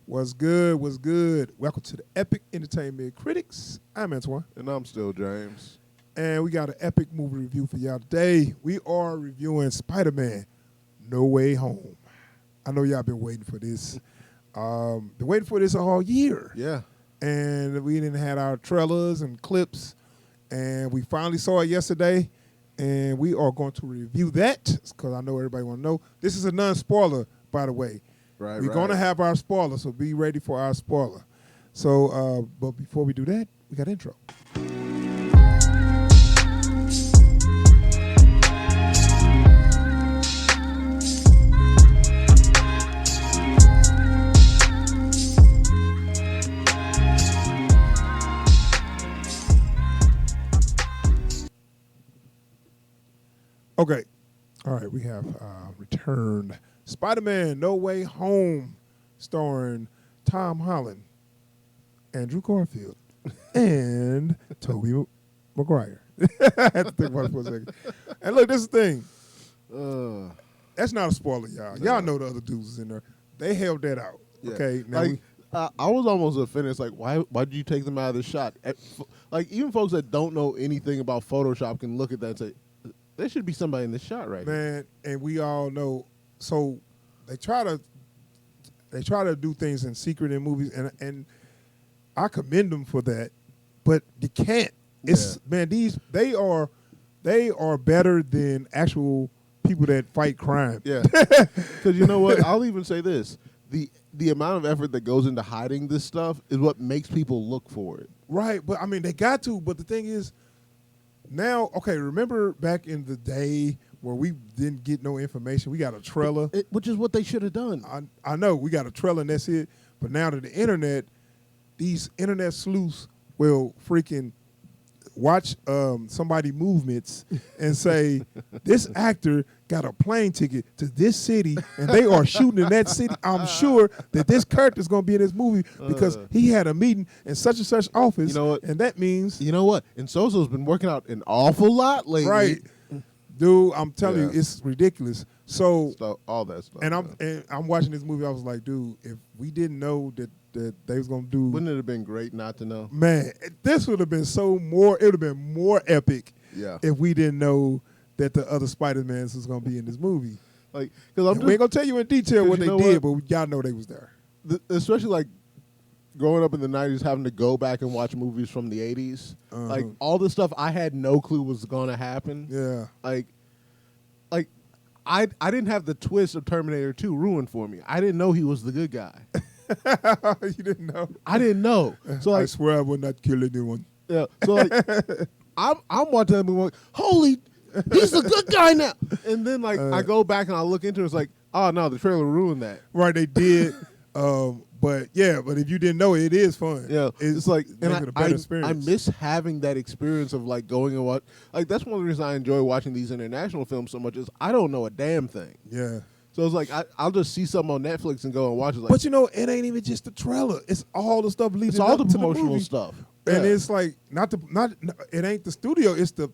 What's good? What's good? Welcome to the Epic Entertainment Critics. I'm Antoine. And I'm still James. And we got an epic movie review for y'all today. We are reviewing Spider-Man No Way Home. I know y'all been waiting for this. Been waiting for this all year. Yeah. And we didn't have our trailers and clips. And we finally saw it yesterday. And we are going to review that because I know everybody want to know. This is a non-spoiler, by the way. Right, We're going to have our spoiler, so be ready for our spoiler. So, but before we do that, we got intro. Okay. All right, we have returned Spider-Man No Way Home, starring Tom Holland, Andrew Garfield, and Tobey Maguire. I had to think about it for a second. And look, this is the thing. That's not a spoiler, y'all. No. Y'all know the other dudes is in there. They held that out. Yeah. Okay. Now Like, I was almost offended. Like, why did you take them out of the shot? Like, even folks that don't know anything about Photoshop can look at that and say, there should be somebody in the shot right now. man, and we all know. So they try to do things in secret in movies, and I commend them for that, but you can't. It's man, they are better than actual people that fight crime. Yeah. Because you know what? I'll even say this. The amount of effort that goes into hiding this stuff is what makes people look for it. Right, but I mean they got to. But the thing is, now okay. Remember back in the day where we didn't get no information, we got a trailer, Which is what they should have done. I know we got a trailer and that's it. But now to the internet, these internet sleuths will freaking watch somebody movements and say, this actor got a plane ticket to this city and they are shooting in that city. I'm sure that this character's going to be in this movie because he had a meeting in such and such office. You know what? And that means... You know what? And Sozo's been working out an awful lot lately. Right. Dude, I'm telling you, it's ridiculous. So all that stuff. And I'm watching this movie. I was like, dude, if we didn't know that they was gonna do, Wouldn't it have been great not to know? man, this would have been it would have been more epic. Yeah. If we didn't know that the other Spider-Mans was gonna be in this movie. Like, because We ain't gonna tell you in detail what they did, what? but y'all know they was there. Especially like growing up in the 90s, having to go back and watch movies from the 80s. Like all this stuff I had no clue was gonna happen. Yeah. Like I didn't have the twist of Terminator 2 ruined for me. I didn't know he was the good guy. You didn't know? I didn't know. So like, I swear I would not kill anyone. yeah. So like, I'm watching that movie. Like, holy, he's the good guy now. And then like I go back and I look into it. It's like, oh no, the trailer ruined that. Right, they did. But if you didn't know, it is fun. Yeah, it's like, and a better experience. I miss having that experience of like going and watch. Like that's one of the reasons I enjoy watching these international films so much. Is I don't know a damn thing. Yeah. So it's like I'll just see something on Netflix and go and watch it. Like, But you know, it ain't even just the trailer. It's all the stuff leading it's all up the to promotional movie. stuff. And Yeah. it's like it ain't the studio. It's the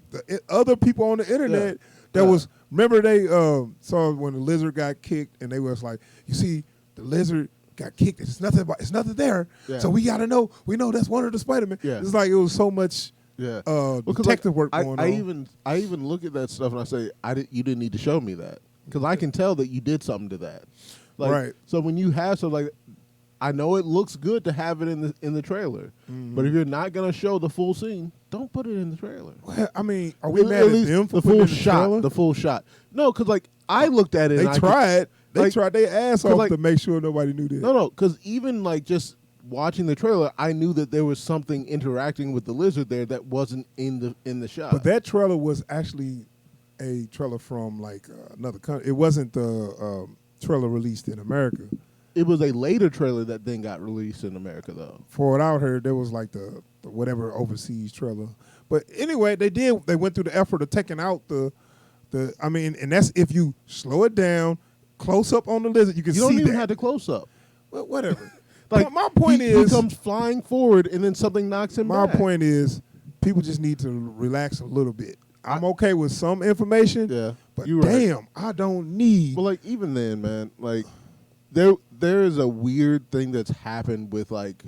other people on the internet that was. Remember they saw when the lizard got kicked and they was like, you see, the lizard got kicked. It's nothing there. Yeah. So we gotta know. We know that's one of the Spider-Man. Yeah. It's like it was so much. Yeah, detective work going on. on. I even look at that stuff and I say, you didn't need to show me that because I can tell that you did something to that. Like, right. So when you have something like, I know it looks good to have it in the trailer, but if you're not gonna show the full scene, don't put it in the trailer. Well, I mean, are we mad At at least them for the putting full it in the shot? trailer? The full shot. No, because like I looked at it. They and tried. They like- tried their ass off like- to make sure nobody knew this. No, because even like just watching the trailer, I knew that there was something interacting with the lizard there that wasn't in the shot. But that trailer was actually a trailer from like another country. It wasn't the trailer released in America. It was a later trailer that then got released in America, though. For what I heard, there was like the whatever overseas trailer. But anyway, they went through the effort of taking out the. I mean, and that's if you slow it down, close up on the lizard, you can see that. You don't even have to close up. Well, whatever. Like my point he is, comes flying forward, and then something knocks him my back. point is, people just need to relax a little bit. I'm okay with some information, Yeah, but you're right. damn, I don't need. Well, like even then, man, like there is a weird thing that's happened with like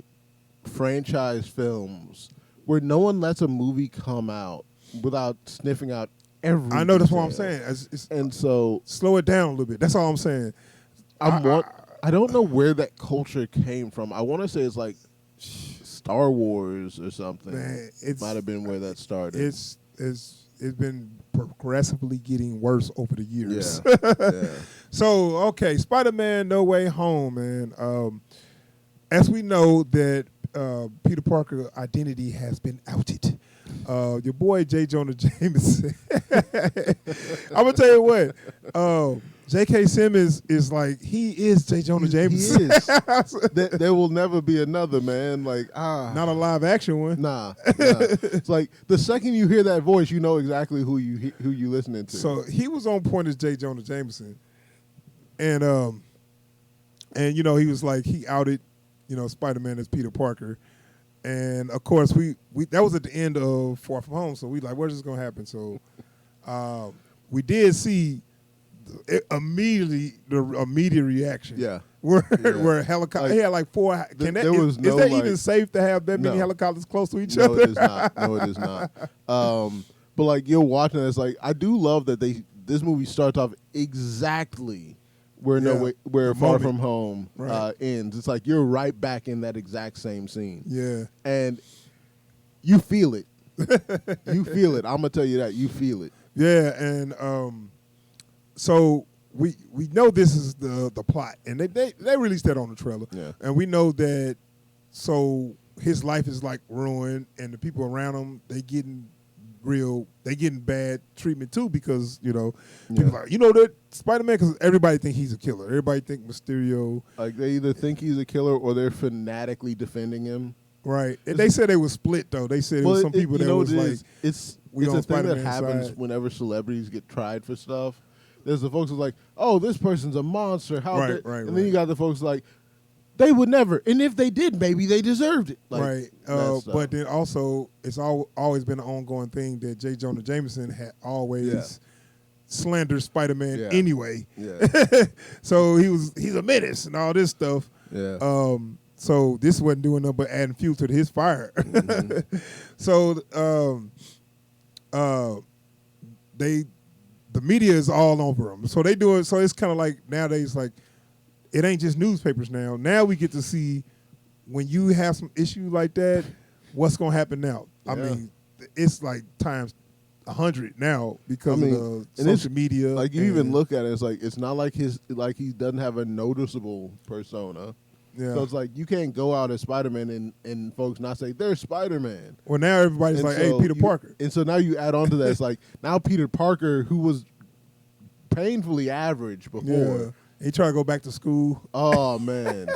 franchise films where no one lets a movie come out without sniffing out every. I know, that's what I'm detail. saying. And so slow it down a little bit. That's all I'm saying. I don't know where that culture came from. I want to say it's like Star Wars or something. Man, might have been where that started. It's been progressively getting worse over the years. Yeah. So, okay, Spider-Man No Way Home, man. As we know that Peter Parker's identity has been outed. Your boy J. Jonah Jameson. I'm gonna tell you what. J.K. Simmons is like, he is J. Jonah Jameson. He is. There will never be another, man. Like, not a live action one. Nah. It's like the second you hear that voice, you know exactly who you listening to. So he was on point as J. Jonah Jameson, and you know, he was like, he outed, you know, Spider-Man as Peter Parker, and of course we that was at the end of Far From Home, so we like, where's this gonna happen? So we did see immediate reaction. Yeah. Where helicopter, he had like 4. Is that even safe to have that many helicopters close to each other? No, it is not. No, it is not. But like, you're watching it, it's like, I do love that this movie starts off exactly where Far From Home ends. It's like you're right back in that exact same scene. Yeah. And you feel it. You feel it. I'm gonna tell you that. You feel it. Yeah, and so we know this is the plot, and they released that on the trailer. Yeah. And we know that, so his life is like ruined, and the people around him, they getting bad treatment too, because, you know, people like, you know, that Spider-Man, because everybody think he's a killer. Everybody think Mysterio. Like, they either think he's a killer or they're fanatically defending him. Right. And they said they were split, though. They said it was some people that was like, it's we a on thing Spider-Man's that happens side. whenever celebrities get tried for stuff. There's the folks who's like, oh, this person's a monster. And then you got the folks like, they would never. And if they did, maybe they deserved it. Like, right. But then also, it's always been an ongoing thing that J. Jonah Jameson had always slandered Spider-Man anyway. Yeah. So he's a menace and all this stuff. Yeah. So this wasn't doing nothing but adding fuel to his fire. Mm-hmm. So the media is all over him. So they do it. So it's kind of like nowadays, like, it ain't just newspapers now. Now we get to see, when you have some issue like that, what's gonna happen now. I mean, it's like times 100 now because of the social media. Like, you even look at it, it's like, it's not like he doesn't have a noticeable persona. Yeah. So it's like, you can't go out as Spider-Man and folks not say, they're Spider-Man. Well, now everybody's And like, so hey, Peter Parker. And so now you add on to that, it's like, now Peter Parker, who was painfully average before. Yeah. He tried to go back to school. Oh, man.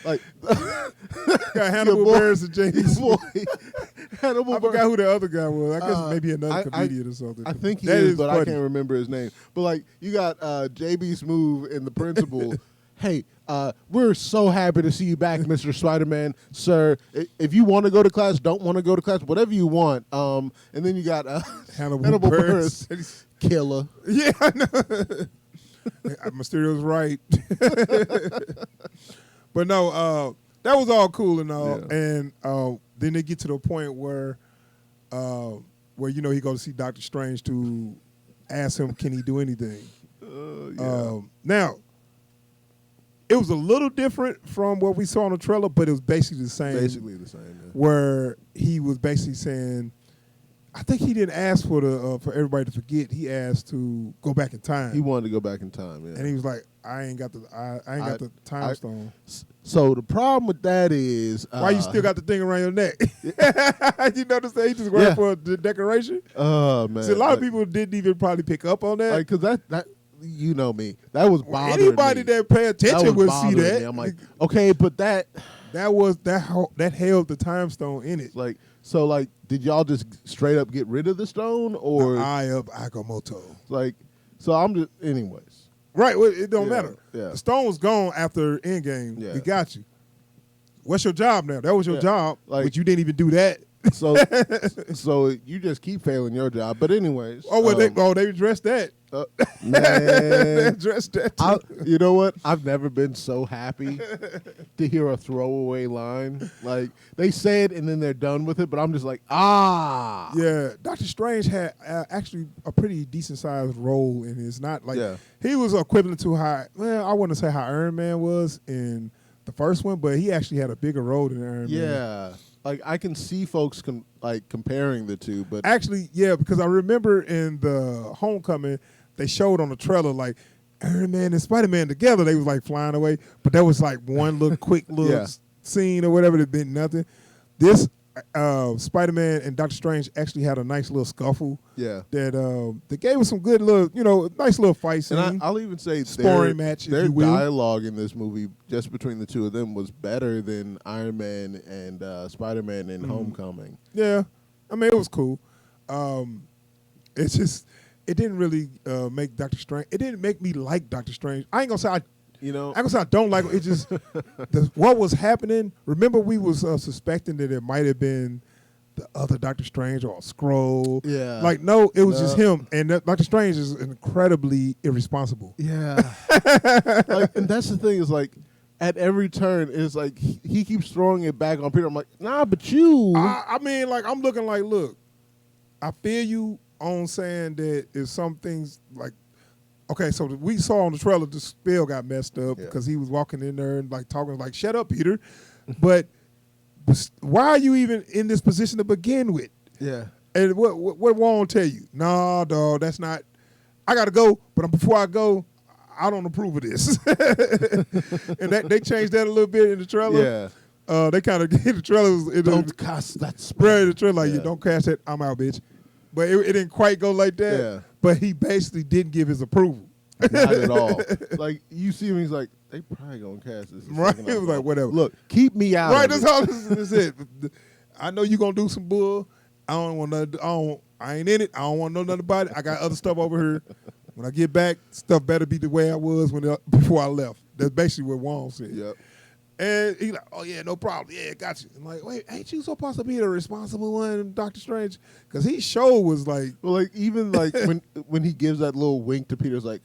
Like, got Hannibal Buress and James. Hannibal I forgot who the other guy was. I guess maybe another comedian or something. I think he that is, but funny. I can't remember his name. But like, you got JB Smoove and the principal. Hey, we're so happy to see you back, Mr. Spider-Man, sir. If you want to go to class, don't want to go to class, whatever you want. And then you got Hannibal Buress. Killer. Yeah, I know. Mysterio's right. But no, that was all cool and all. Yeah. And then they get to the point where you know, he goes to see Doctor Strange to ask him, can he do anything? Now, it was a little different from what we saw on the trailer, but it was basically the same. Basically the same. Yeah. Where he was basically saying, I think he didn't ask for everybody to forget. He asked to go back in time. He wanted to go back in time, yeah. And he was like, I ain't got the time stone. So the problem with that is, why you still got the thing around your neck? You notice that he just wearing for the decoration? Oh man! See, a lot of people didn't even probably pick up on that. Like, cause that you know me, that was bothering anybody me. that pay attention would see that. Me. I'm like, okay, but that held the time stone in it. Like, so like, did y'all just straight up get rid of the stone, or the Eye of Agamotto? Like, so I'm just, anyways. Right, well, it don't matter. Yeah. The stone was gone after Endgame. Yeah. We got you. What's your job now? That was your job, like, but you didn't even do that. So you just keep failing your job. But anyways. Oh, well, they addressed that. Man, address that too. you know what? I've never been so happy to hear a throwaway line. Like they say it and then they're done with it, but I'm just like, ah. Yeah, Doctor Strange had actually a pretty decent sized role in his. Not like he was equivalent to how. Well, I wouldn't say how Iron Man was in the first one, but he actually had a bigger role than Iron Man. Yeah. Like I can see folks comparing the two, but actually, yeah, because I remember in the Homecoming they showed on the trailer like Iron Man and Spider-Man together. They was like flying away, but that was like one little quick little scene or whatever. That meant nothing. This Spider-Man and Doctor Strange actually had a nice little scuffle. Yeah, that gave us some good little, nice little fight scene. And I'll even say sparring match. Their dialogue in this movie, just between the two of them, was better than Iron Man and Spider-Man in Homecoming. Yeah, I mean it was cool. It's just it didn't really make Doctor Strange. It didn't make me like Doctor Strange. I ain't gonna say I ain't gonna say I don't like it. It just what was happening. Remember, we was suspecting that it might have been the other Doctor Strange or a Skrull. Yeah. Like no, it was just him. And Doctor Strange is incredibly irresponsible. Yeah. And that's the thing is like at every turn it's like he keeps throwing it back on Peter. I'm like, nah, but you. I mean, like I'm looking like, look, I feel you on saying that if some things like. Okay, so we saw on the trailer the spell got messed up because he was walking in there and like talking like, "Shut up, Peter." But why are you even in this position to begin with? Yeah. And what won't tell you? Nah, dog, that's not. I gotta go, but before I go, I don't approve of this. And they changed that a little bit in the trailer. Yeah. They kind of the trailer. Don't cast that spell. Right, the trailer like, you don't cast that. I'm out, bitch. But it didn't quite go like that. Yeah. But he basically didn't give his approval. Not at all. Like you see him, he's like, they probably gonna cast this. Right. He was like, whatever. Look, keep me out. Right. Of That's it. all this is. It. I know you gonna do some bull. I don't want nothing. I ain't in it. I don't want to know nothing about it. I got other stuff over here. When I get back, stuff better be the way I was before I left. That's basically what Wong said. Yep. And he's like, oh, yeah, no problem. Yeah, got you. I'm like, wait, ain't you supposed to be the responsible one in Doctor Strange? Because he sure was like. Well, like, even like when he gives that little wink to Peter's like,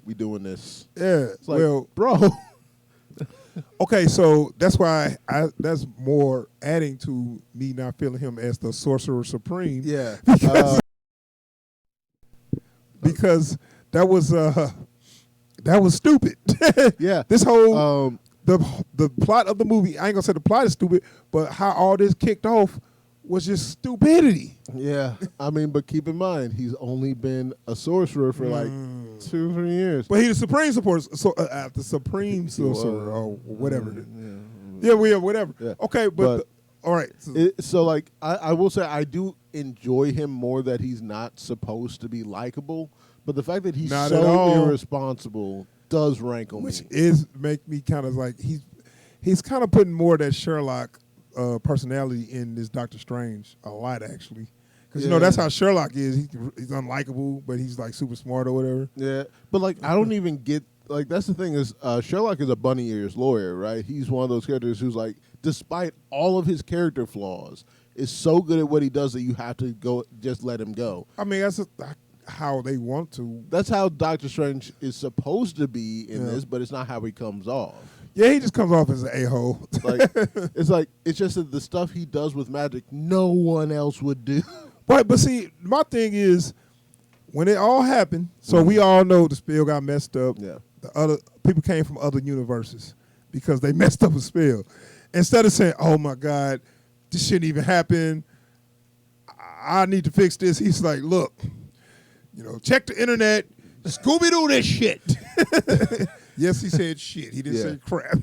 we doing this. Yeah. It's like, well, bro. Okay, so that's why that's more adding to me not feeling him as the Sorcerer Supreme. Yeah. Because that was stupid. Yeah. This whole the plot of the movie, I ain't gonna say the plot is stupid, but how all this kicked off was just stupidity. Yeah. I mean, but keep in mind, he's only been a sorcerer for like 2 or 3 years. But he's the Supreme the Supreme Sorcerer or whatever. Whatever. Yeah. Okay, but all right. So like, I will say I do enjoy him more that he's not supposed to be likable, but the fact that he's Not so irresponsible does rankle Which me. is make me kind of like he's kind of putting more of that Sherlock personality in this Doctor Strange a lot actually, because that's how Sherlock is. He's unlikable, but he's like super smart or whatever. Yeah, but like I don't even get like that's the thing is Sherlock is a bunny ears lawyer, right? He's one of those characters who's like, despite all of his character flaws, is so good at what he does that you have to just let him go. I mean, that's how they want to. That's how Doctor Strange is supposed to be in this, but it's not how he comes off. Yeah, he just comes off as an a-hole. It's just that the stuff he does with magic, no one else would do. Right, but see, my thing is, when it all happened, so we all know the spell got messed up. Yeah. The other people came from other universes because they messed up a spell. Instead of saying, "Oh my God, this shouldn't even happen. I need to fix this," he's like, "Look, check the internet, Scooby-Doo this shit." Yes, he said shit. He didn't say crap.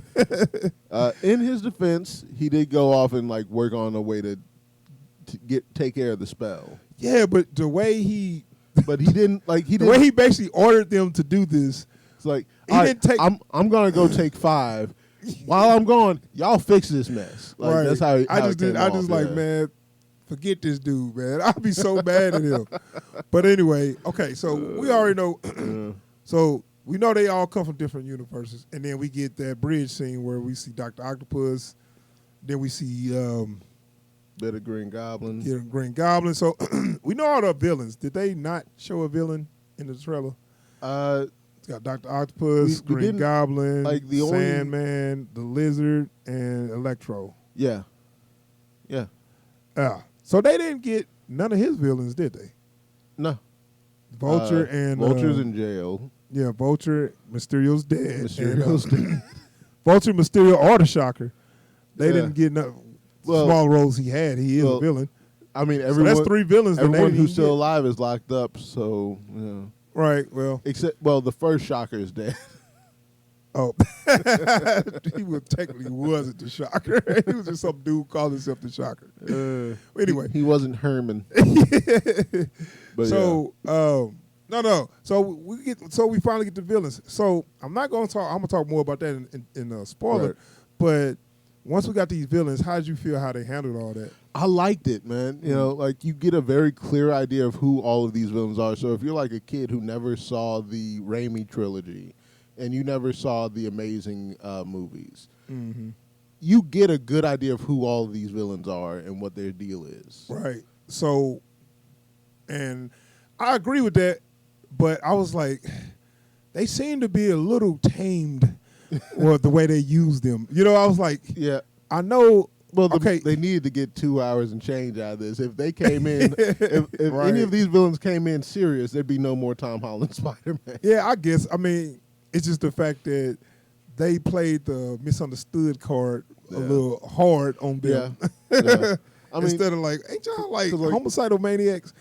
In his defense, he did go off and like work on a way to take care of the spell. Yeah, but the way he the way he basically ordered them to do this. It's like I'm gonna go take 5. While I'm gone, y'all fix this mess. Like right. That's how man, forget this dude, man. I'll be so mad at him. But anyway, okay, so we already know. So we know they all come from different universes, and then we get that bridge scene where we see Dr. Octopus. Then we see bit of Green Goblin. Yeah, Green Goblin. So we know all the villains. Did they not show a villain in the trailer? It's got Dr. Octopus, Green Goblin, like the Sandman, the Lizard, and Electro. Yeah. So they didn't get none of his villains, did they? No. Vulture and Vulture's in jail. Yeah, Vulture. Mysterio's dead. Mysterio's dead. Vulture, Mysterio, or the Shocker. They didn't get small roles he had. He is a villain. I mean, everyone. So that's 3 villains. Everyone who's still alive is locked up. So right. Well, except the first Shocker is dead. Oh, he technically wasn't the Shocker. He was just some dude who called himself the Shocker. Anyway, he wasn't Herman. But so no. So we finally get the villains. So I'm not going to talk. I'm going to talk more about that in spoiler. Right. But once we got these villains, how did you feel how they handled all that? I liked it, man. You know, like you get a very clear idea of who all of these villains are. So if you're like a kid who never saw the Raimi trilogy, and you never saw the Amazing movies, you get a good idea of who all of these villains are and what their deal is. Right. So, and I agree with that, but I was like, they seem to be a little tamed with the way they use them. You know, I was like, yeah, I know. Well, they needed to get 2 hours and change out of this. If they came in, if right. any of these villains came in serious, there'd be no more Tom Holland Spider-Man. Yeah, I guess. I mean, it's just the fact that they played the misunderstood card a little hard on them. Yeah. I mean, instead of like, ain't y'all like homicidal maniacs?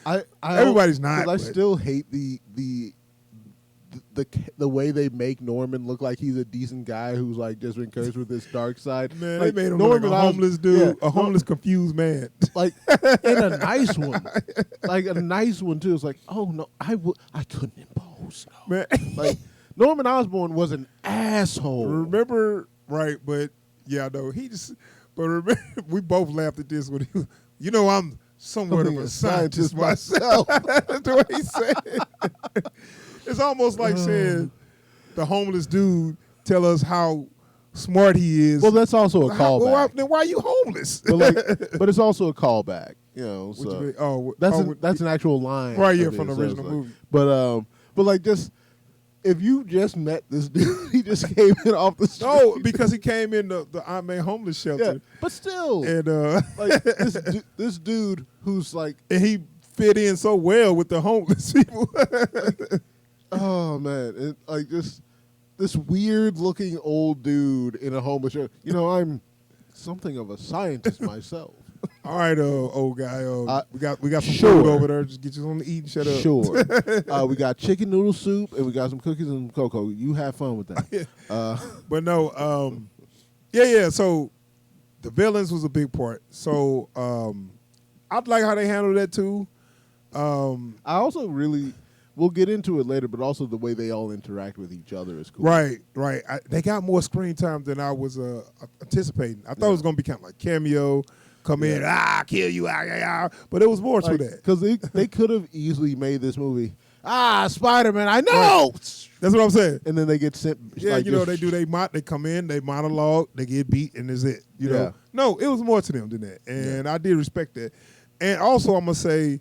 Everybody's not. I still hate the way they make Norman look like he's a decent guy who's like just been cursed with this dark side. Man, like, they made him Norman like a homeless dude, a homeless confused man. Like in a nice one, like a nice one too. It's like, oh no, I couldn't impose. No. Man, like Norman Osborn was an asshole. Remember, right? But yeah, no, he just. But remember, we both laughed at this when he, I'm somewhat of a scientist myself. That's the way he said it. It's almost like saying the homeless dude tell us how smart he is. Well, that's also a callback. Then why are you homeless? But it's also a callback, So that's an actual line, right? Yeah, from the original movie. But like just. If you just met this dude, he just came in off the street. No, because he came in the I homeless shelter. Yeah, but still, and like this dude who's like, and he fit in so well with the homeless people. Oh man, like this weird looking old dude in a homeless shelter. I'm something of a scientist myself. All right, old guy. We got some sure. food over there. Just get you something to eat and shut up. Sure. We got chicken noodle soup and we got some cookies and some cocoa. You have fun with that. But no, yeah. So the villains was a big part. So I like how they handled that too. I also really. We'll get into it later, but also the way they all interact with each other is cool. Right. They got more screen time than I was anticipating. I thought it was going to be kind of like cameo. Come in, kill you, but it was more to that. Because they could have easily made this movie, Spider-Man, I know! Right. That's what I'm saying. And then they get sent. Yeah, they come in, they monologue, they get beat, and that's it. You know? No, it was more to them than that. And I did respect that. And also, I'm going to say,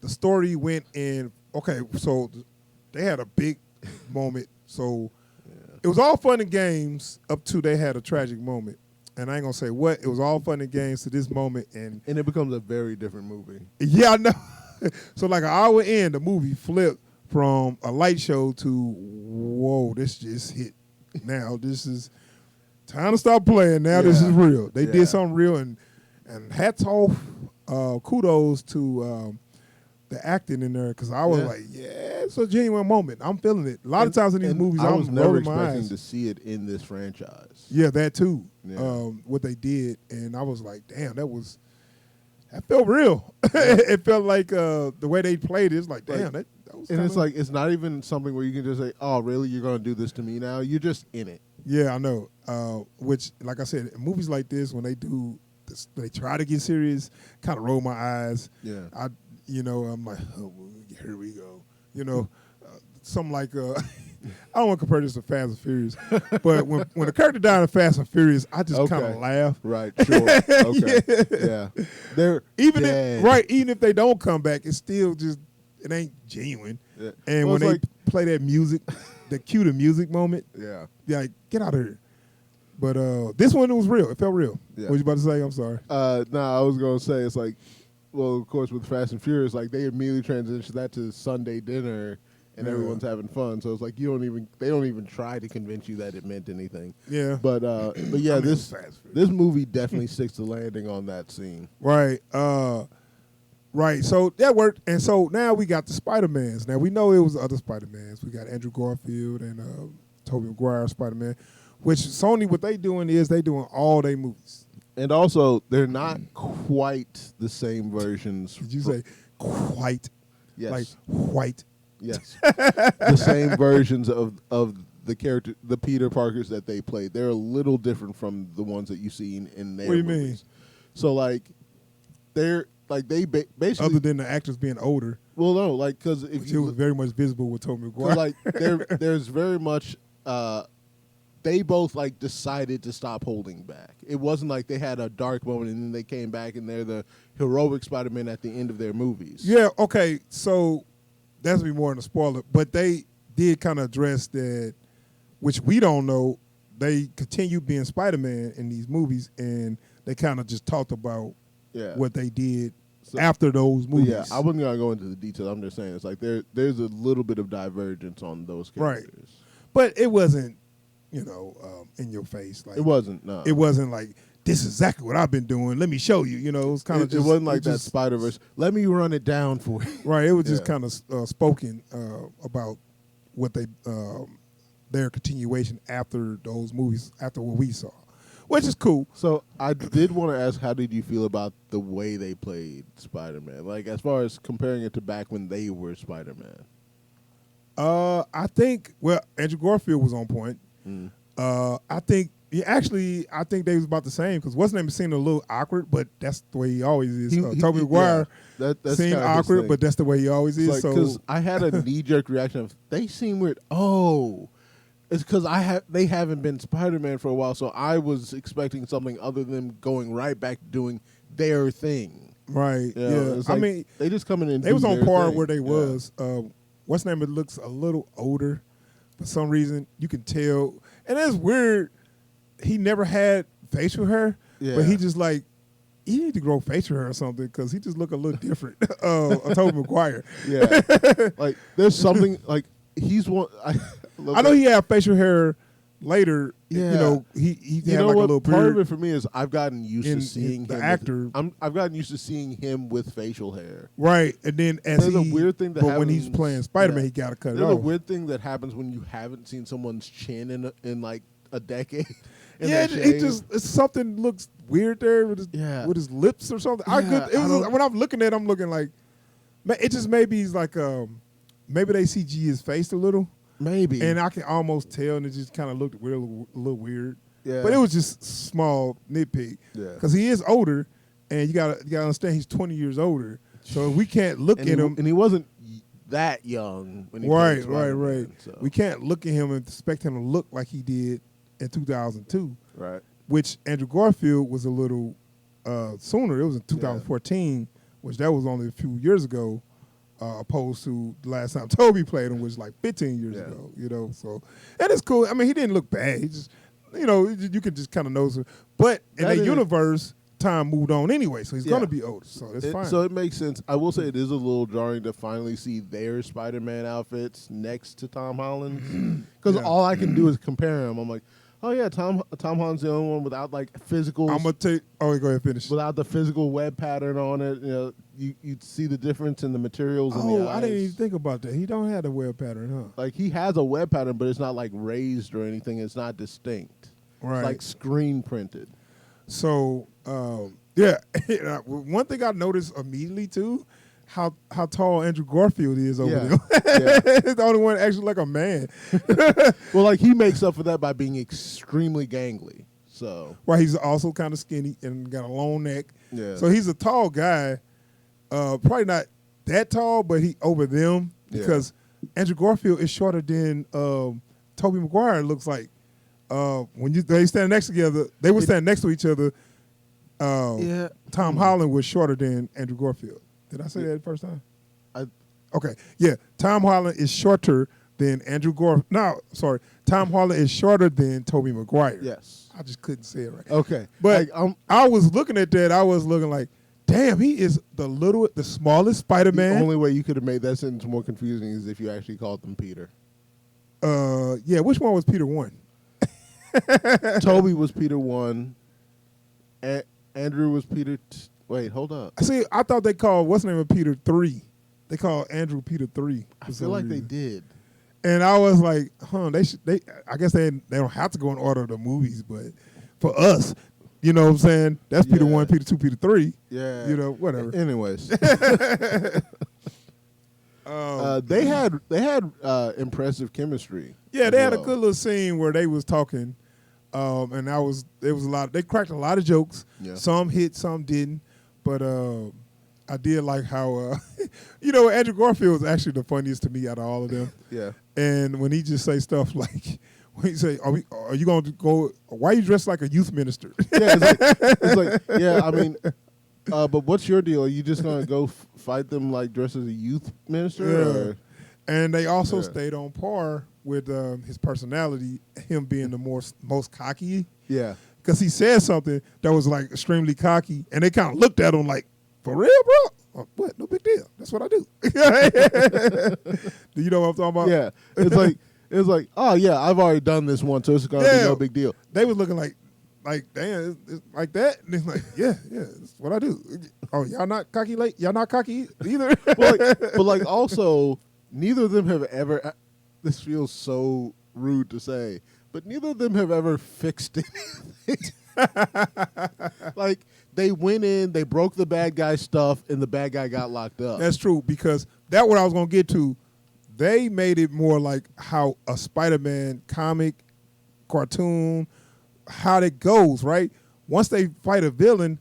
the story went in, okay, so they had a big moment. So it was all fun and games up to they had a tragic moment. And I ain't gonna say what. It was all fun and games to this moment, and it becomes a very different movie. Yeah, I know. So like an hour in, the movie flipped from a light show to whoa, this just hit. Now this is time to stop playing. Now this is real. They did something real, and hats off, kudos to the acting in there because I was like, it's a genuine moment. I'm feeling it. A lot of times in these movies, I was never expecting eyes. to see it in this franchise. Yeah, that too. Yeah. What they did, and I was like, damn, that felt real. It felt like the way they played it. It's like, damn, that was. And it's like it's not even something where you can just say, oh, really, you're gonna do this to me now? You're just in it. Yeah, I know. Which, like I said, in movies like this, when they do, they try to get serious, kind of roll my eyes. Yeah. I'm like, oh, here we go. Something like, I don't want to compare this to Fast and Furious, but when a character died in Fast and Furious, I just kind of laugh. Right, sure. Okay. Yeah. They're even dead. Even if they don't come back, it's still just, it ain't genuine. Yeah. And when they play that music, the cue to music moment. Yeah. Like, get out of here. But this one, it was real. It felt real. Yeah. What was you about to say? I'm sorry. I was going to say, it's like, well, of course, with Fast and Furious, like, they immediately transitioned that to Sunday dinner, and everyone's having fun. So it's like, they don't even try to convince you that it meant anything. Yeah. But yeah, this movie definitely sticks the landing on that scene. Right. Right. So that worked. And so now we got the Spider-Mans. Now, we know it was other Spider-Mans. We got Andrew Garfield and Tobey Maguire Spider-Man, which Sony, what they doing is they doing all their movies. And also, they're not quite the same versions. Did you say quite? Yes. Like white? Yes. The same versions of the character, the Peter Parkers that they played. They're a little different from the ones that you've seen in their movies. What do you mean? So, like, they're, like, they basically... Other than the actors being older. Well, no, like, because if which you... it was very much visible with Tobey Maguire. like, there's very much... they both, like, decided to stop holding back. It wasn't like they had a dark moment and then they came back and they're the heroic Spider-Man at the end of their movies. Yeah, okay, so that's be more than a spoiler, but they did kind of address that, which we don't know. They continue being Spider-Man in these movies, and they kind of just talked about what they did after those movies. Yeah, I wasn't going to go into the details. I'm just saying it's like there's a little bit of divergence on those characters. Right. But it wasn't, in your face. Like, it wasn't, no. It wasn't like, this is exactly what I've been doing. Let me show you. It was kind of just... It wasn't like that Spider-Verse. Let me run it down for you. Right. It was just kind of spoken about what their continuation after those movies, after what we saw, which is cool. So I did want to ask, how did you feel about the way they played Spider-Man? Like, as far as comparing it to back when they were Spider-Man. I think, Andrew Garfield was on point. I think they was about the same because what's name seemed a little awkward, but that's the way he always is. Tobey Maguire seemed awkward, but that's the way he always is. Because I had a knee-jerk reaction of, they seem weird. Oh, it's because they haven't been Spider-Man for a while, so I was expecting something other than going right back to doing their thing. Right. Yeah. I mean, they just come in and they was on par thing. where they was. What's name? It looks a little older. For some reason, you can tell. And it's weird. He never had facial hair, but he just like, he need to grow facial hair or something because he just look a little different. Tobey Maguire. Yeah. Like, there's something, like, he's one. I know he had facial hair later. Yeah. He had like a little part beard. of it for me is I've gotten used to seeing the him actor. I've gotten used to seeing him with facial hair. Right. And then there's a weird thing that happens when he's playing Spider-Man, he got to cut it off. There's a weird thing that happens when you haven't seen someone's chin in like a decade. It's something looks weird there with his lips or something. When I'm looking at him, I'm looking like, it just maybe he's like, maybe they CG his face a little. Maybe. And I can almost tell, and it just kind of looked a little weird. Yeah. But it was just small nitpick. Yeah. Because he is older, and you gotta understand he's 20 years older. So we can't look at him. And he wasn't that young when he Right. So. We can't look at him and expect him to look like he did in 2002. Right. Which Andrew Garfield was a little sooner. It was in 2014, which that was only a few years ago. Opposed to the last time Tobey played him, was like 15 years ago, So, and it's cool. I mean, he didn't look bad. He just, you could just kind of notice it. But in that universe, time moved on anyway, so he's going to be older. So it's fine. So it makes sense. I will say it is a little jarring to finally see their Spider-Man outfits next to Tom Holland's. Because all I can do is compare them. I'm like, oh yeah, Tom Holland's the only one without like physical. I'm gonna take. Oh, go ahead, finish. Without the physical web pattern on it, you see the difference in the materials. Oh, in the eyes. I didn't even think about that. He don't have a web pattern, huh? Like he has a web pattern, but it's not like raised or anything. It's not distinct. Right. It's like screen printed. So one thing I noticed immediately too, how tall Andrew Garfield is over there. He's the only one actually like a man. Well, like he makes up for that by being extremely gangly. So he's also kind of skinny and got a long neck. Yeah. So he's a tall guy. Probably not that tall, but he over them because Andrew Garfield is shorter than Tobey Maguire. It looks like when they stand next together, they were standing next to each other. Tom Holland was shorter than Andrew Garfield. Did I say that the first time? Okay. Yeah. Tom Holland is shorter than Andrew Garfield. No, sorry, Tom Holland is shorter than Tobey Maguire. Yes. I just couldn't say it right. Okay. But I was looking at that. I was looking like, damn, he is the smallest Spider-Man. The only way you could have made that sentence more confusing is if you actually called them Peter. Yeah, which one was Peter 1? Toby was Peter 1. Andrew was Peter. Wait, hold up. See, I thought they called what's the name of Peter 3. They called Andrew Peter 3. I feel like they did. And I was like, They I guess they don't have to go in order of the movies, but for us, you know what I'm saying? That's Peter 1, Peter 2, Peter 3. Yeah. You know, whatever. Anyways. They had impressive chemistry. Yeah, they had a good little scene where they was talking, and there was a lot. They cracked a lot of jokes. Yeah. Some hit, some didn't. But I did like how, Andrew Garfield was actually the funniest to me out of all of them. Yeah. And when he just say stuff like, when he say, "Are you going to go? Why are you dressed like a youth minister?" Yeah, it's like, yeah. I mean, but what's your deal? Are you just gonna go fight them like dressed as a youth minister? Yeah. Or? And they also stayed on par with his personality, him being the most cocky. Yeah. Because he said something that was like extremely cocky, and they kind of looked at him like, "For real, bro? Oh, what? No big deal. That's what I do." Do you know what I'm talking about? Yeah. It's like, oh yeah, I've already done this once, so it's gonna be no big deal. They was looking like damn, it's like that. And it's like, yeah, that's what I do. Oh, y'all not cocky y'all not cocky either. but also, neither of them have ever. This feels so rude to say, but neither of them have ever fixed anything. Like, they went in, they broke the bad guy stuff, and the bad guy got locked up. That's true, because that's what I was going to get to. They made it more like how a Spider-Man comic, cartoon, how that goes, right? Once they fight a villain,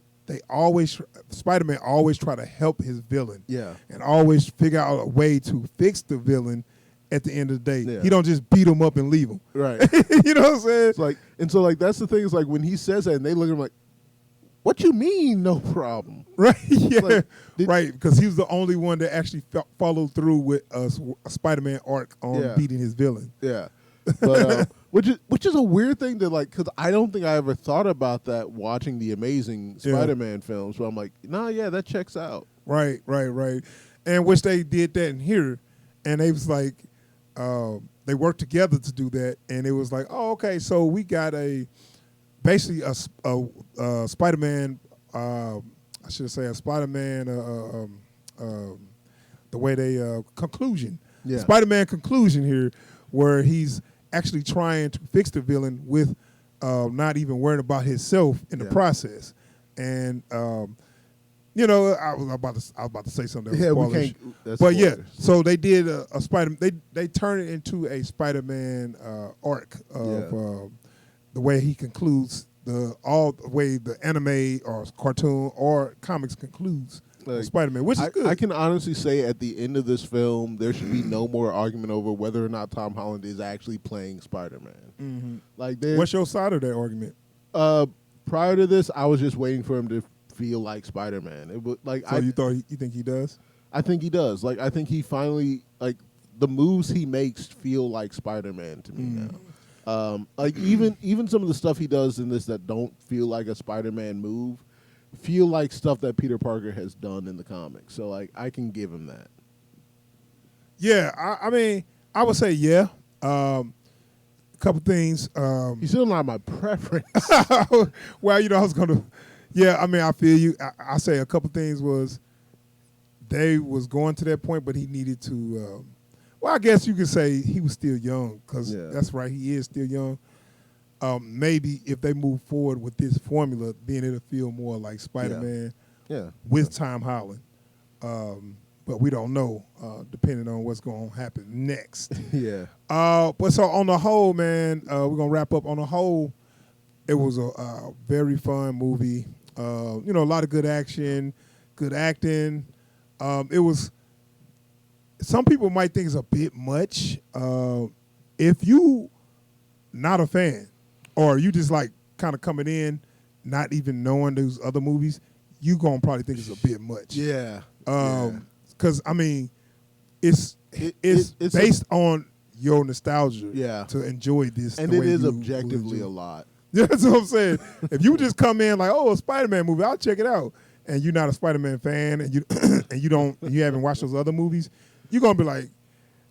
Spider-Man always try to help his villain. Yeah. And always figure out a way to fix the villain at the end of the day. Yeah. He don't just beat him up and leave him. Right. You know what I'm saying? It's like, and so like that's the thing, is like when he says that and they look at him like, what you mean no problem? Right, yeah. Like, right, because he was the only one that actually followed through with a Spider-Man arc on beating his villain. Yeah. But which is a weird thing to like, because I don't think I ever thought about that watching the Amazing Spider-Man films. But I'm like, that checks out. Right. And which they did that in here, and they was like, they worked together to do that, and it was like, oh, okay, so we got basically a Spider-Man. I should say a Spider-Man. The way they conclusion. Yeah. Spider-Man conclusion here, where he's actually trying to fix the villain with not even worrying about himself in the process. And I was about to say something. That was spoilers. But spoilers. So they did a Spider. They turned it into a Spider-Man arc of the way he concludes all the way the anime or cartoon or comics concludes. Like, Spider-Man, which is good. I can honestly say at the end of this film, there should be no more argument over whether or not Tom Holland is actually playing Spider-Man. Mm-hmm. Like, what's your side of that argument? Prior to this, I was just waiting for him to feel like Spider-Man. It was like, so you think he does? I think he does. Like, I think he finally, like, the moves he makes feel like Spider-Man to me now. Like even some of the stuff he does in this that don't feel like a Spider-Man move feel like stuff that Peter Parker has done in the comics. So like I can give him that. Yeah, I mean, I would say yeah. A couple things. He's still not my preference. Well, I was gonna. Yeah, I mean, I feel you. I say a couple things was they was going to that point, but he needed to. Well, I guess you could say he was still young, because that's right, he is still young. Maybe if they move forward with this formula, then it'll feel more like Spider-Man with Tom Holland. But we don't know, depending on what's going to happen next. Yeah. But so on the whole, man, we're going to wrap up. On the whole, it was a very fun movie. A lot of good action, good acting. It was... Some people might think it's a bit much. If you not a fan, or you just like kind of coming in, not even knowing those other movies, you gonna probably think it's a bit much. Yeah. Because I mean, it's based on your nostalgia Yeah. to enjoy this. And the it way is you objectively would a enjoy. lot. Yeah, that's what I'm saying. If you just come in like, oh, a Spider-Man movie, I'll check it out, and you're not a Spider-Man fan, and you and you haven't watched those other movies, you're gonna be like,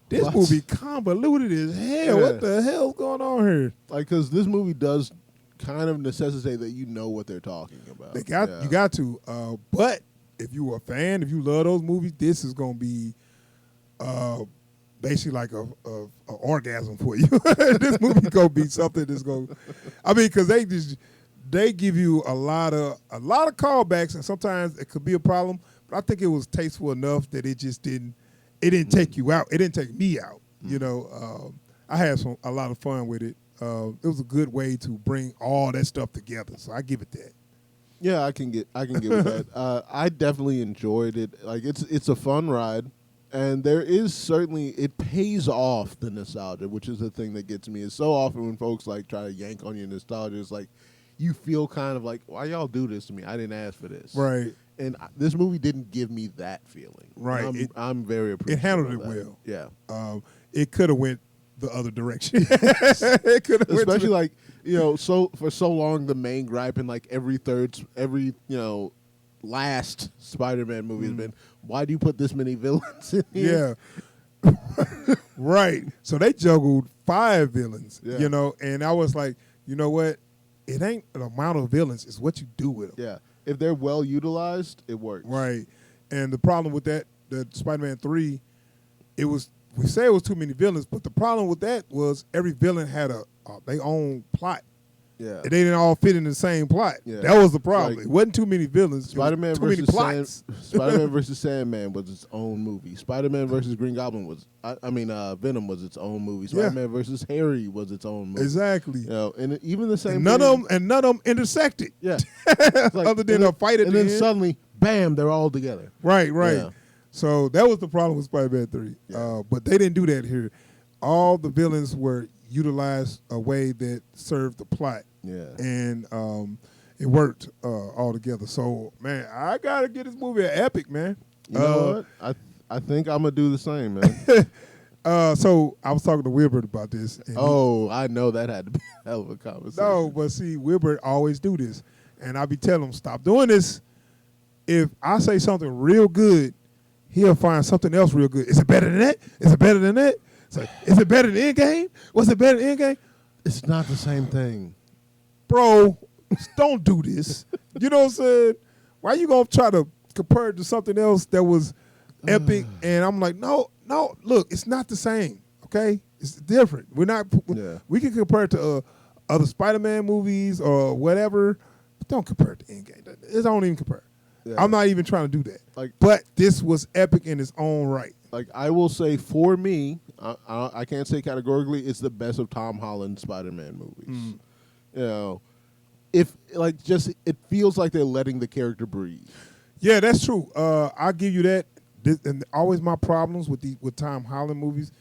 this What? movie convoluted as hell. Yeah. What the hell's going on here? Like, because this movie does kind of necessitate that you know what they're talking about. You got to. But if you a fan, if you love those movies, this is gonna be basically like a orgasm for you. This movie gonna be something that's gonna. I mean, because they give you a lot of callbacks, and sometimes it could be a problem. But I think it was tasteful enough that it just didn't. It didn't take you out. It didn't take me out. You know, I had a lot of fun with it. It was a good way to bring all that stuff together. So I give it that. Yeah, I can get with that. I definitely enjoyed it. Like it's a fun ride, and there is certainly it pays off the nostalgia, which is the thing that gets me. Is so often when folks like try to yank on your nostalgia, it's like you feel kind of like, why y'all do this to me? I didn't ask for this. Right. And this movie didn't give me that feeling. Right. I'm very appreciative. It handled of it that. well. Yeah. It could have went the other direction. It could have Especially like, so for so long the main gripe in like every last Spider-Man movie has been, why do you put this many villains in here? Yeah. Right. So they juggled 5 villains, Yeah. and I was like, you know what? It ain't the amount of villains, it's what you do with them. Yeah. If they're well utilized, it works. Right. And the problem with that, the Spider-Man 3, we say it was too many villains, but the problem with that was every villain had their own plot. Yeah. They didn't all fit in the same plot. Yeah. That was the problem. Like, it wasn't too many villains. Spider-Man too many plots. Spider-Man versus Sandman was its own movie. Spider-Man versus Green Goblin was, Venom was its own movie. Spider-Man versus Harry was its own movie. Exactly. And even the same. And none of them intersected. Yeah. Other than a fight at and the then end. suddenly, bam, they're all together. Right. Yeah. So that was the problem with Spider-Man 3. Yeah. But they didn't do that here. All the villains were utilized a way that served the plot. Yeah. And it worked all together. So, man, I got to get this movie an epic, man. You know what? I think I'm going to do the same, man. So I was talking to Wilbert about this. And I know that had to be a hell of a conversation. No, but see, Wilbert always do this. And I be telling him, stop doing this. If I say something real good, he'll find something else real good. Is it better than that? Is it better than that? It's like, is it better than Endgame? Was it better than Endgame? It's not the same thing. Bro, don't do this. You know what I'm saying? Why you going to try to compare it to something else that was epic? And I'm like, no, look, it's not the same, okay? It's different. We can compare it to other Spider-Man movies or whatever, but don't compare it to Endgame. It don't even compare. Yeah. I'm not even trying to do that. But this was epic in its own right. Like, I will say, for me, I can't say categorically, it's the best of Tom Holland Spider-Man movies. If it feels like they're letting the character breathe. Yeah, that's true. I'll give you that. And always my problems with Tom Holland movies.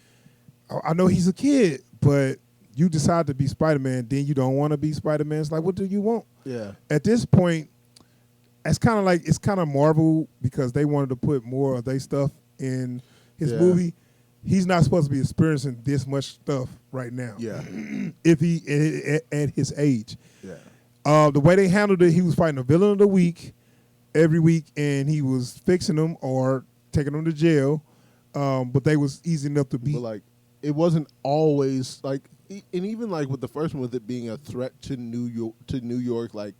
I know he's a kid, but you decide to be Spider-Man, then you don't want to be Spider-Man. It's like, what do you want? Yeah. At this point, it's kind of Marvel because they wanted to put more of their stuff in his movie. He's not supposed to be experiencing this much stuff right now. Yeah. If he at his age. Yeah. The way they handled it, he was fighting a villain of the week every week, and he was fixing them or taking them to jail. But they was easy enough to beat. But like, it wasn't always like, and even like with the first one, with it being a threat to New York, like,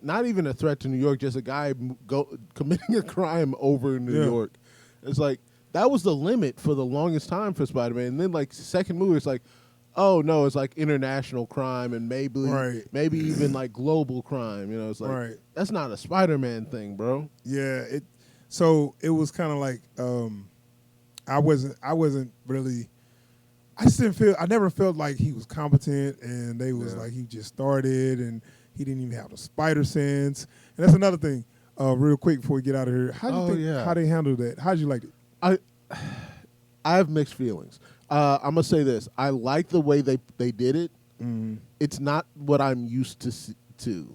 not even a threat to New York, just a guy committing a crime over New York. It's like, that was the limit for the longest time for Spider-Man. And then like second movie, it's like, oh no, it's like international crime and maybe even like global crime. It's like, that's not a Spider-Man thing, bro. Yeah. So it was kind of like, I wasn't really, I never felt like he was competent, and they was like, he just started and he didn't even have the spider sense. And that's another thing, real quick before we get out of here. How do you think how they handled that? How'd you like it? I have mixed feelings. I'm going to say this. I like the way they did it. Mm-hmm. It's not what I'm used to.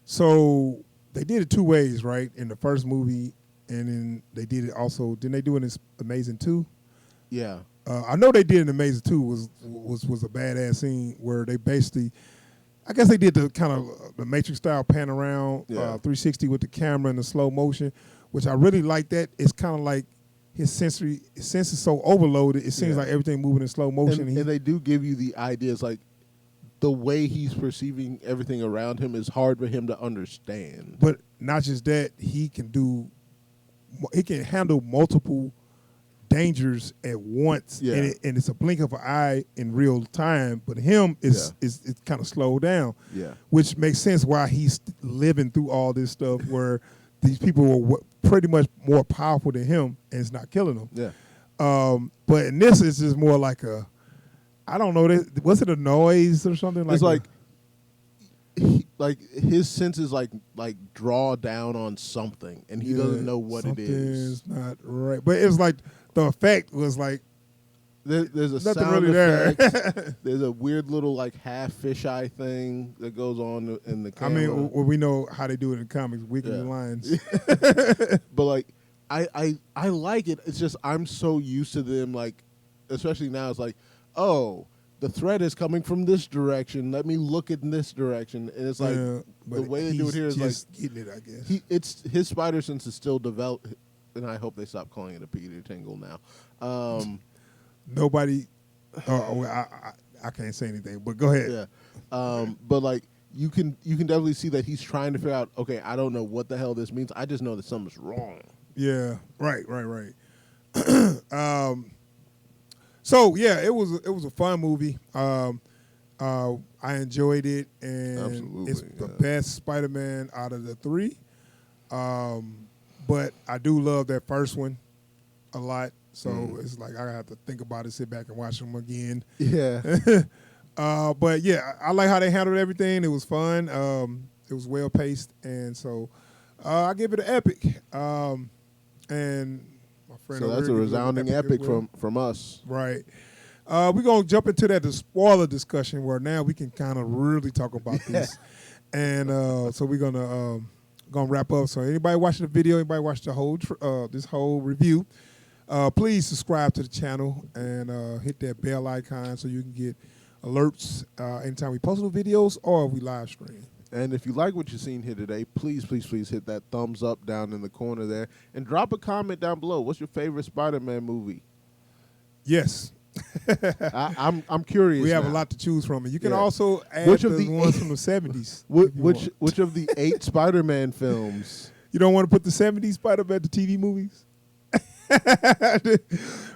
So they did it 2 ways, right? In the first movie, and then they did it also. Didn't they do it in Amazing 2? Yeah. I know they did in Amazing 2 was a badass scene where they basically, I guess they did the kind of the Matrix style pan around 360 with the camera and the slow motion, which I really like that. It's kind of like his sense is so overloaded. It seems like everything moving in slow motion. And they do give you the ideas, like the way he's perceiving everything around him is hard for him to understand. But not just that, he can handle multiple dangers at once, and it's a blink of an eye in real time. But him is kind of slowed down, which makes sense why he's living through all this stuff where these people were pretty much more powerful than him, and it's not killing them. But in this, it's just more like I don't know. Was it a noise or something? It's like his senses like draw down on something, and he doesn't know what it is. Something's not right, but it's like the effect was like there's a nothing sound really effect. there. There's a weird little like half fisheye thing that goes on in the camera. I mean, we know how they do it in comics, wiggling lines. But like, I like it. It's just I'm so used to them. Like, especially now, it's like, oh, the threat is coming from this direction. Let me look in this direction, and it's like the way they do it here is like getting it. I guess his spider sense is still developed, and I hope they stop calling it a Peter Tingle now. Nobody. I can't say anything, but go ahead. Yeah, but like you can definitely see that he's trying to figure out. Okay, I don't know what the hell this means. I just know that something's wrong. Yeah. Right. So yeah, it was a fun movie. I enjoyed it, and it's the best Spider-Man out of the three. But I do love that first one a lot. So it's like I have to think about it, sit back and watch them again. Yeah. But yeah, I like how they handled everything. It was fun. It was well paced, and so I give it an epic. And my friend, so that's a resounding epic from us, right? We're gonna jump into the spoiler discussion where now we can kind of really talk about this, and so we're gonna wrap up. So anybody watching the video, anybody watch the whole this whole review. Please subscribe to the channel and hit that bell icon so you can get alerts anytime we post new videos or we live stream. And if you like what you've seen here today, please hit that thumbs up down in the corner there and drop a comment down below. What's your favorite Spider-Man movie? Yes. I'm curious. We have now. a lot to choose from. And you can also add which of the ones from the 70s. Which of the 8 Spider-Man films? You don't want to put the 70s Spider-Man, the TV movies?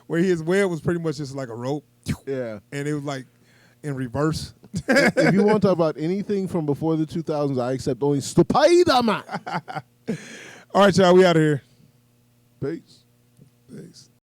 Where his web was pretty much just like a rope. Yeah. And it was like in reverse. If you want to talk about anything from before the 2000s, I accept only Spider-Man. All right, y'all. We out of here. Peace. Peace.